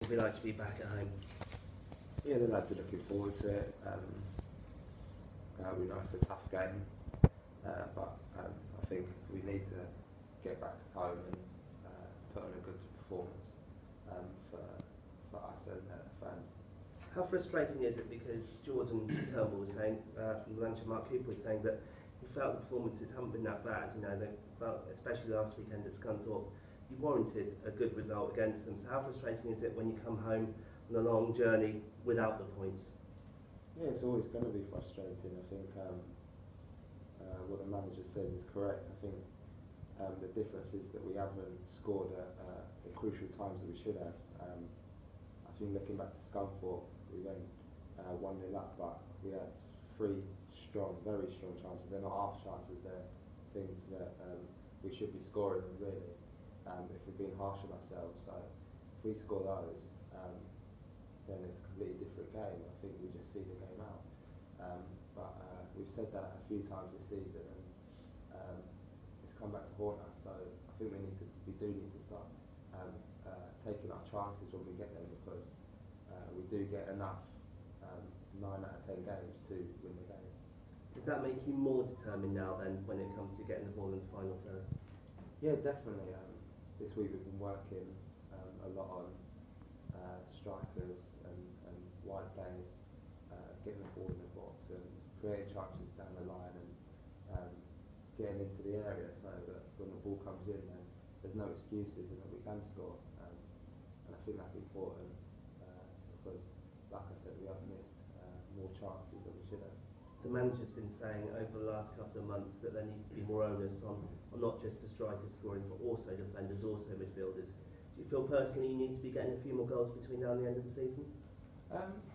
Would we like to be back at home? Yeah, the lads are looking forward to it. We know it's a tough game, but I think we need to get back home and put on a good performance for us and fans. How frustrating is it, because Jordan Turnbull was saying, from the Lancashire, Mark Cooper was saying that he felt the performances haven't been that bad, you know, they felt, especially last weekend at Scunthorpe, you warranted a good result against them. So how frustrating is it when you come home on a long journey without the points? Yeah, it's always going to be frustrating. I think what the manager says is correct. I think the difference is that we haven't scored at the crucial times that we should have. I think looking back to Scunthorpe, we went 1-0 up, but we had three strong, very strong chances. They're not half chances, they're things that we should be scoring really, if we're being harsh on ourselves. So if we score those, then it's a completely different game. I think we just see the game out. But we've said that a few times this season, and it's come back to haunt us. So I think we do need to start taking our chances when we get them, because we do get enough 9 out of 10 games to win the game. Does that make you more determined now then when it comes to getting the ball in the final third? Yeah, definitely. This week we've been working a lot on strikers and wide plays, getting the ball in the box and creating chances down the line, and getting into the area so that when the ball comes in, then there's no excuses and that we can score. And I think that's important because, like I said, we have missed more chances than we should have. The manager's been saying over the last couple of months that there needs to be more onus on not just the strikers scoring, but also defenders, also midfielders. Do you feel personally you need to be getting a few more goals between now and the end of the season?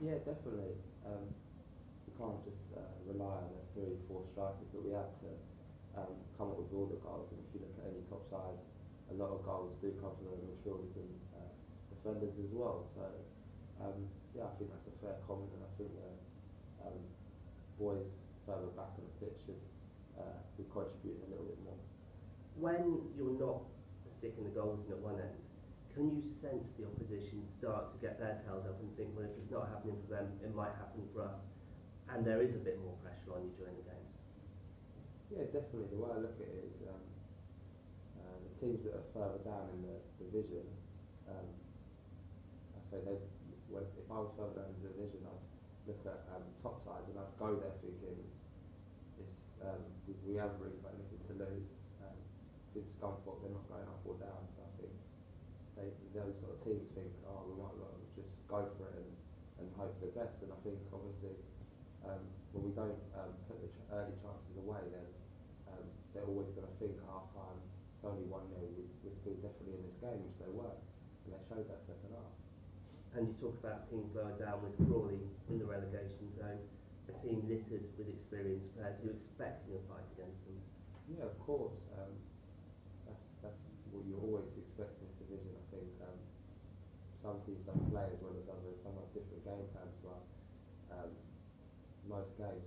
Yeah, definitely. We can't just rely on the 3-4 strikers, but we have to come up with all the goals. And if you look at any top sides, a lot of goals do come from the midfielders and defenders as well. So yeah, I think that's a fair comment, and I think boys further back on the pitch should be contributing a little bit more. When you're not sticking the goals in at one end, can you sense the opposition start to get their tails up and think, well, if it's not happening for them, it might happen for us, and there is a bit more pressure on you during the games? Yeah, definitely. The way I look at it is the teams that are further down in the division, I say if I was further down in the division, I'd look at top sides and I'd go there thinking we have really got anything to lose. With Scunthorpe, they're not going up or down, so I think those sort of teams think, oh, we might well just go for it and hope for the best. And I think obviously when we don't put the early chances away, then they're always going to think at half time it's only 1-0, we're still definitely in this game, which they were, and they showed that second half. And you talk about teams lower down, with Crawley in the relegation zone, a team littered with experienced players. You're expecting a fight against them? Yeah, of course. That's what you always expect in this division. I think some teams don't play as well as others, some have different game plans, but most games